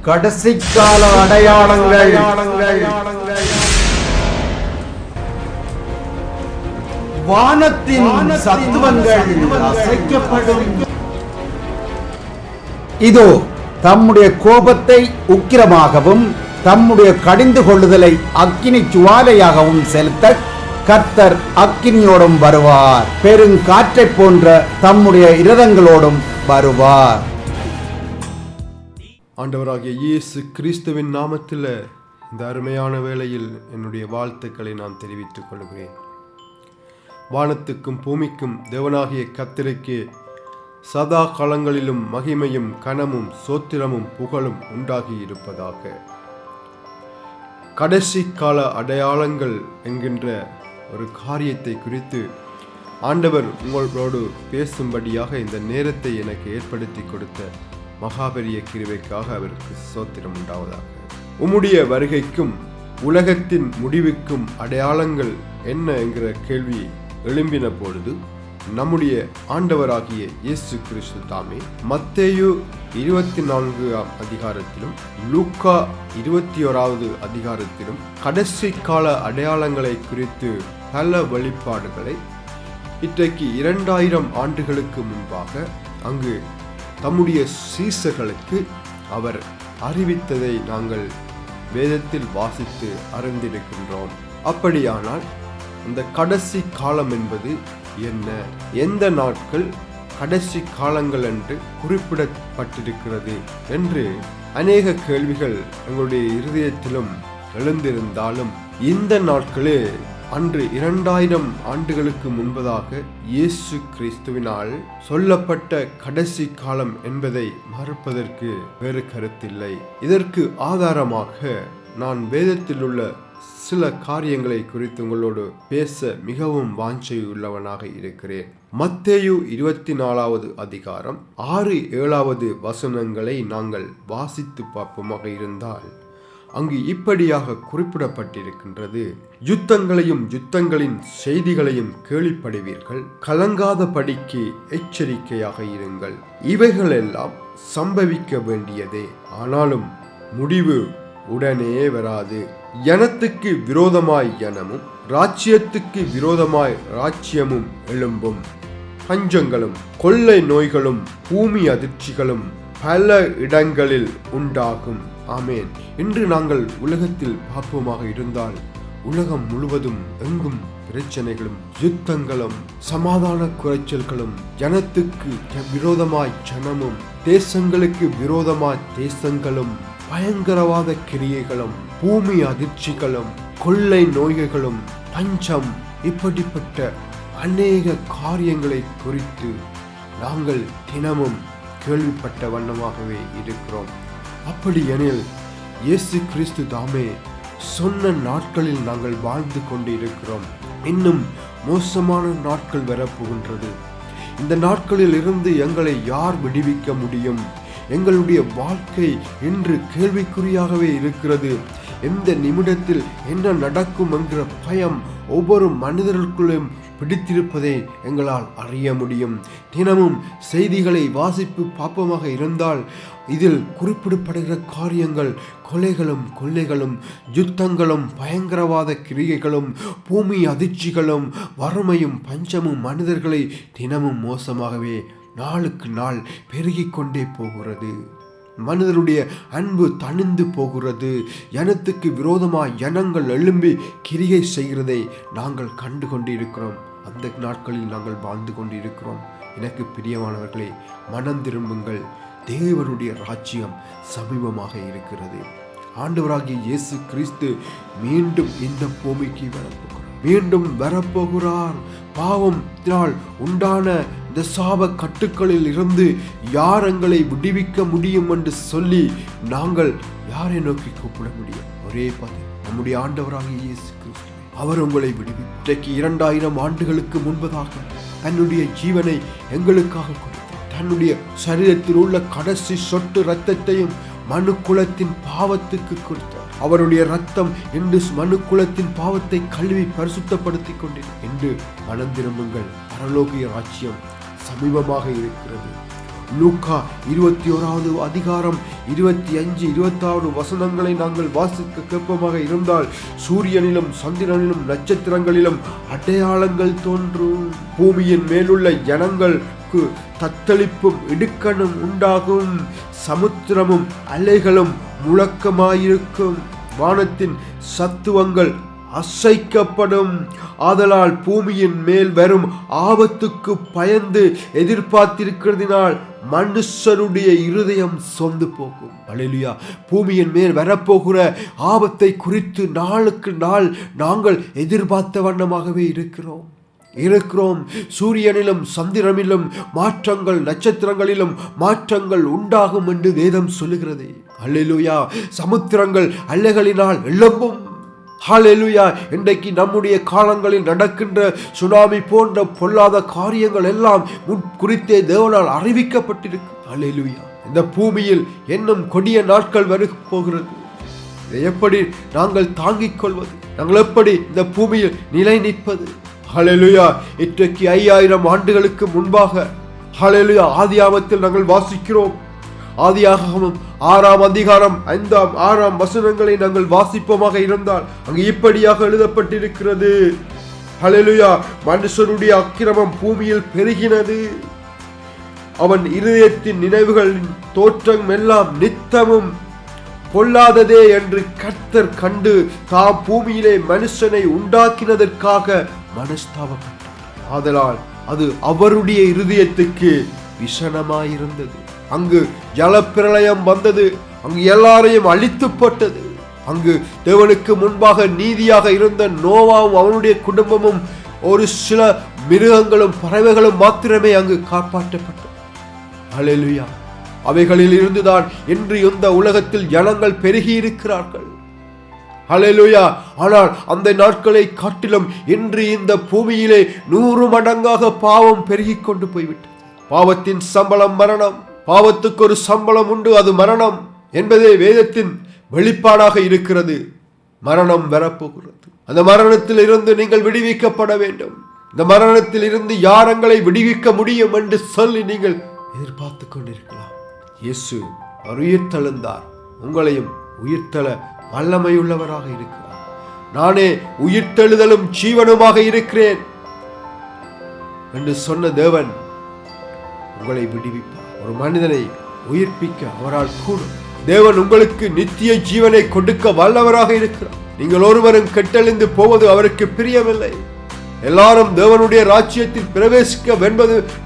கடைசி கால அடையாளங்கள். வானத்தின் சத்துவங்கள் அசைக்கப்படும். இதோ தம்முடைய கோபத்தை உக்கிரமாகவும் தம்முடைய கடிந்து கொள்ளுதலை அக்கினி ஜுவாலையாகவும் செலுத்த கர்த்தர் அக்கினியோடும் வருவார். பெருங்காற்றை போன்ற தம்முடைய இரதங்களோடும் வருவார். ஆண்டவராகிய இயேசு கிறிஸ்துவின் நாமத்தில் இந்த அருமையான வேளையில் என்னுடைய வாழ்த்துக்களை நான் தெரிவித்துக் கொள்கிறேன். வானத்துக்கும் பூமிக்கும் தேவனாகிய கர்த்தருக்கு சதா காலங்களிலும் மகிமையும் கனமும் சோத்திரமும் புகழும் உண்டாகி இருப்பதாக. கடைசி கால அடையாளங்கள் என்கின்ற ஒரு காரியத்தை குறித்து ஆண்டவர் உங்களோடு பேசும்படியாக இந்த நேரத்தை எனக்கு ஏற்படுத்தி கொடுத்த மகாபெரிய கிருபைக்காக அவருக்கு சோத்திரம் உண்டாவதாக. உம்முடைய வருகைக்கும் உலகத்தின் முடிவுக்கும் அடையாளங்கள் என்ன என்கிற கேள்வி எழும்பின பொழுது நம்முடைய ஆண்டவராகிய இயேசு கிறிஸ்து தாமே மத்தேயு 24 அதிகாரத்திலும் லூக்கா 21 அதிகாரத்திலும் கடைசி கால அடையாளங்களை குறித்து பல வெளிப்பாடுகளை இன்றைக்கு 2000 ஆண்டுகளுக்கு முன்பாக அங்கு தம்முடைய சீசர்களுக்கு அவர் அறிவித்ததை நாங்கள் வேதத்தில் வாசித்து அறிந்திருக்கின்றோம். அப்படியானால் அந்த கடைசி காலம் என்பது என்ன? எந்த நாட்கள் கடைசி காலங்கள் என்று குறிப்பிடப்பட்டிருக்கிறது என்று அநேக கேள்விகள் எங்களுடைய இருதயத்திலும் எழுந்திருந்தாலும் இந்த நாட்களே அன்று 2000 ஆண்டுகளுக்கு முன்பதாக இயேசு கிறிஸ்துவினால் சொல்லப்பட்ட கடைசி காலம் என்பதை மறுப்பதற்கு வேறு கருத்தில்லை. இதற்கு ஆதாரமாக நான் வேதத்தில் உள்ள சில காரியங்களை குறித்து உங்களோடு பேச மிகவும் வாஞ்சையுள்ளவனாக இருக்கிறேன். மத்தேயு 24 அதிகாரம் 6-7 வசனங்களை நாங்கள் வாசித்து பார்ப்போமாக இருந்தால் அங்கு இப்படியாக குறிப்பிடப்பட்டிருக்கின்றது. யுத்தங்களையும் யுத்தங்களின் செய்திகளையும் கேள்விப்படுவீர்கள், கலங்காதபடிக்கு எச்சரிக்கையாக இருங்கள். இவைகள் எல்லாம் சம்பவிக்க வேண்டியதே, ஆனாலும் முடிவு உடனே வராது. யனத்துக்கு விரோதமாய் யனமும் ராஜ்யத்துக்கு விரோதமாய் ராஜ்யமும் எழும்பும். பஞ்சங்களும் கொள்ளை நோய்களும் பூமி அதிர்ச்சிகளும் பல இடங்களில் உண்டாகும். ஆமேன். இன்று நாங்கள் உலகத்தில் பார்ப்போமாக இருந்தால் உலகம் முழுவதும் எங்கும் பிரச்சனைகளும் யுத்தங்களும் சமாதான குறைச்சல்களும் ஜனத்துக்கு விரோதமாய் ஜனமும் தேசங்களுக்கு விரோதமாய் தேசங்களும் பயங்கரவாத கிரியைகளும் பூமி அதிர்ச்சிகளும் கொள்ளை நோய்களும் பஞ்சம் இப்படிப்பட்ட அநேக காரியங்களை குறித்து நாங்கள் தினமும் கேள்விப்பட்ட வண்ணமாகவே இருக்கிறோம். அப்படியெனில் இயேசு கிறிஸ்து தாமே சொன்ன நாட்களில் நாங்கள் வாழ்ந்து கொண்டு இருக்கிறோம். இன்னும் மோசமான நாட்கள் வரப்போகின்றது. இந்த நாட்களில் இருந்து எங்களை யார் விடுவிக்க முடியும்? எங்களுடைய வாழ்க்கை இன்று கேள்விக்குறியாகவே இருக்கிறது. எந்த நிமிடத்தில் என்ன நடக்கும் என்கிற பயம் ஒவ்வொரு மனிதர்களுக்குள்ளும் பிடித்திருப்பதை எங்களால் அறிய முடியும். தினமும் செய்திகளை வாசிப்பு பாப்பமாக இருந்தால் இதில் குறிப்பிடப்படுகிற காரியங்கள் கொலைகளும் கொள்ளைகளும் யுத்தங்களும் பயங்கரவாத கிரியைகளும் பூமி அதிர்ச்சிகளும் வறுமையும் பஞ்சமும் மனிதர்களை தினமும் மோசமாகவே நாளுக்கு நாள் பெருகிக் கொண்டே போகிறது. மனிதருடைய அன்பு தணிந்து போகிறது. யனத்துக்கு விரோதமாய் யனங்கள் எழும்பி கிரியை செய்கிறதை நாங்கள் கண்டு கொண்டிருக்கிறோம். அந்த நாட்களில் நாங்கள் வாழ்ந்து கொண்டிருக்கிறோம். எனக்கு பிரியமானவர்களே, மனம் திரும்புங்கள். தேவனுடைய ராஜ்யம் சமீபமாக இருக்கிறது. ஆண்டவராகிய இயேசு கிறிஸ்து மீண்டும் இந்த பூமிக்கு மீண்டும் வரப்போகிறார். பாவத்தினால் உண்டான இந்த சாப கட்டுக்களில் இருந்து யார் எங்களை விடுவிக்க முடியும் என்று சொல்லி நாங்கள் யாரை நோக்கி கூப்பிட முடியும்? ஒரே பதில், நம்முடைய ஆண்டவராகிய இயேசு கிறிஸ்து. அவர் உங்களை விடுவிக்கு 2000 ஆண்டுகளுக்கு முன்பதாக தன்னுடைய ஜீவனை எங்களுக்காக கொடுத்தார். தன்னுடைய சரீரத்தில் உள்ள கடைசி சொட்டு இரத்தத்தையும் மனு குலத்தின் பாவத்துக்கு கொடுத்தார். அவருடைய ரத்தம் இன்று மனு குலத்தின் பாவத்தை கழுவி பரிசுத்தப்படுத்தி கொண்டேன் என்று மனம் திரும்புங்கள். பரலோகிய ராஜ்யம் சமீபமாக இருக்கிறது. லூக்கா 21வது அதிகாரம் 25-26 வசனங்களை நாங்கள் வாசிக்க கேட்போமாக இருந்தால், சூரியனிலும் சந்திரனிலும் நட்சத்திரங்களிலும் அடையாளங்கள் தோன்றும். பூமியின் மேலுள்ள ஜனங்களுக்கு தத்தளிப்பும் இடுக்கணும் உண்டாகும். சமுத்திரமும் அலைகளும் முழக்கமாயிருக்கும். வானத்தின் சத்துவங்கள் அசைக்கப்படும். ஆதலால் பூமியின் மேல் வரும் ஆபத்துக்கு பயந்து எதிர்பார்த்திருக்கிறதினால் மனுஷருடைய இருதயம் சொந்து போகும். அல்லேலூயா. பூமியின் மேல் வரப்போகிற ஆபத்தை குறித்து நாளுக்கு நாள் நாங்கள் எதிர்பார்த்த வண்ணமாகவே இருக்கிறோம். சூரியனிலும் சந்திரனிலும் மாற்றங்கள், நட்சத்திரங்களிலும் மாற்றங்கள் உண்டாகும் என்று வேதம் சொல்லுகிறது. அல்லேலூயா. சமுத்திரங்கள் அலைகளினால் எழும்பும். ஹல்லேலூயா. இன்றைக்கு நம்முடைய காலங்களில் நடக்கின்ற சுனாமி போன்ற பொல்லாத காரியங்கள் எல்லாம் குறித்தே தேவனால் அறிவிக்கப்பட்டிருக்கு. ஹல்லேலூயா. இந்த பூமியில் இன்னும் கொடிய நாட்கள் வரப்போகிறது. இதை எப்படி நாங்கள் தாங்கிக் கொள்வது? நாங்கள் எப்படி இந்த பூமியில் நிலை நிற்பது? ஹல்லேலூயா. இன்றைக்கு 5000 ஆண்டுகளுக்கு முன்பாக ஹல்லேலூயா ஆதியாகமத்தில் நாங்கள் வாசிக்கிறோம். ஆதியாகமம் 6ஆம் அதிகாரம் 5-6 வசனங்களை நாங்கள் வாசிப்போமாக இருந்தால் அங்கு இப்படியாக எழுதப்பட்டிருக்கிறது. ஹல்லேலூயா. மனுஷருடைய அக்கிரமம் பூமியில் பெருகினது. அவன் இருதயத்தின் நினைவுகளின் தோற்றம் எல்லாம் நித்தமும் பொல்லாததே என்று கர்த்தர் கண்டு தாம் பூமியிலே மனுஷனை உண்டாக்கினதற்காக மனஸ்தாபப்பட்டார். ஆதலால் அது அவருடைய இருதயத்துக்கு விஷனமாயிருந்தது. அங்கு ஜலப்பிரளயம் வந்தது. அங்கு எல்லாரையும் அழித்து போட்டது. அங்கு தேவனுக்கு முன்பாக நீதியாக இருந்த நோவாவும் அவனுடைய குடும்பமும் ஒரு சில மிருகங்களும் பறவைகளும் மாத்திரமே அங்கு காப்பாற்றப்பட்டது. அல்லேலூயா. அவைகளில் இருந்துதான் இன்று இந்த உலகத்தில் ஜனங்கள் பெருகி இருக்கிறார்கள். அல்லேலூயா. ஆனால் அந்த நாட்களை காட்டிலும் இன்று இந்த பூமியிலே 100 மடங்காக பாவம் பெருகிக் கொண்டு போய்விட்டது. பாவத்தின் சம்பளம் மரணம். பாவத்துக்கு ஒரு சம்பளம் உண்டு, அது மரணம் என்பதே வேதத்தின் வெளிப்பாடாக இருக்கிறது. மரணம் வரப்போகிறது. அந்த மரணத்தில் இருந்து நீங்கள் விடுவிக்கப்பட வேண்டும். இந்த மரணத்தில் இருந்து யாரங்களை விடுவிக்க முடியும் என்று சொல்லி நீங்கள் எதிர்பார்த்து கொண்டிருக்கலாம். இயேசு உயிர்த்தெழுந்தார். உங்களையும் உயிர்த்தெழ வல்லமையுள்ளவராக இருக்கிறார். நானே உயிர்த்தெழுதலும் ஜீவனுமாக இருக்கிறேன் என்று சொன்ன தேவன் உங்களை விடுவிப்பார். ஒரு மனிதனை உயிர்ப்பிக்க அவரால் கூடும். தேவன் உங்களுக்கு நித்திய ஜீவனை கொடுக்க வல்லவராக இருக்கிறார். நீங்கள் ஒருவரும் கெட்டழிந்து போவது அவருக்கு பிரியமில்லை. எல்லாரும் தேவனுடைய ராஜ்யத்தில் பிரவேசிக்க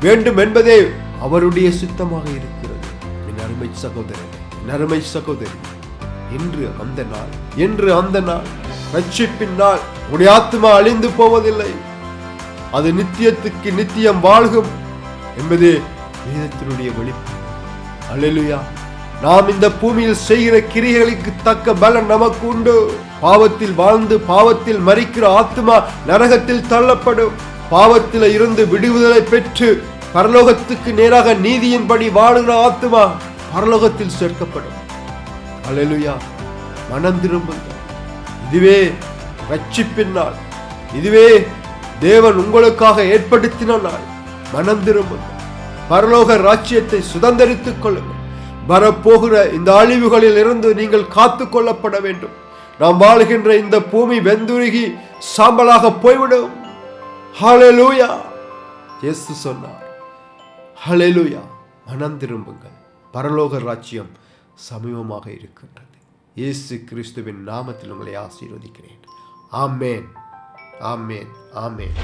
வேண்டும் என்பதே அவருடைய சித்தமாக இருக்கிறது. என் அருமை சகோதரன், என் அருமை சகோதரி, இன்று அந்த நாள் ரட்சிப்பின் நாள். உடைய ஆத்மா அழிந்து போவதில்லை, அது நித்தியத்துக்கு நித்தியம் வாழ்கும் என்பதே வேதத்தினுடைய வெளிப்பாடு. அல்லேலூயா. நாம் இந்த பூமியில் செய்கிற கிரியைகளுக்கு தக்க பலன் நமக்கு உண்டு. பாவத்தில் வாழ்ந்து பாவத்தில் மரிக்கிற ஆத்மா நரகத்தில் தள்ளப்படும். பாவத்தில் இருந்து விடுதலை பெற்று பரலோகத்துக்கு நேராக நீதியின்படி வாழுகிற ஆத்மா பரலோகத்தில் சேர்க்கப்படும். அல்லேலூயா. மனம் திரும்புங்கள். இதுவே ரட்சிப்பின் நாள். இதுவே தேவன் உங்களுக்காக ஏற்படுத்தின நாள். மனம் திரும்புங்கள். பரலோக ராஜ்யத்தை சுதந்தரித்துக் கொள்ளுங்கள். வரப்போகிற இந்த அழிவுகளில் இருந்து நீங்கள் காத்து கொள்ளப்பட வேண்டும். நாம் வாழ்கின்ற இந்த பூமி வெந்துருகி சாம்பலாக போய்விடும். ஹல்லேலூயா. இயேசு சொன்னார், ஹல்லேலூயா. மனம் திரும்புங்கள், பரலோக ராஜ்யம் சமீபமாக இருக்கின்றது. இயேசு கிறிஸ்துவின் நாமத்தில் உங்களை ஆசீர்வதிக்கிறேன். ஆமென், ஆமென், ஆமென்.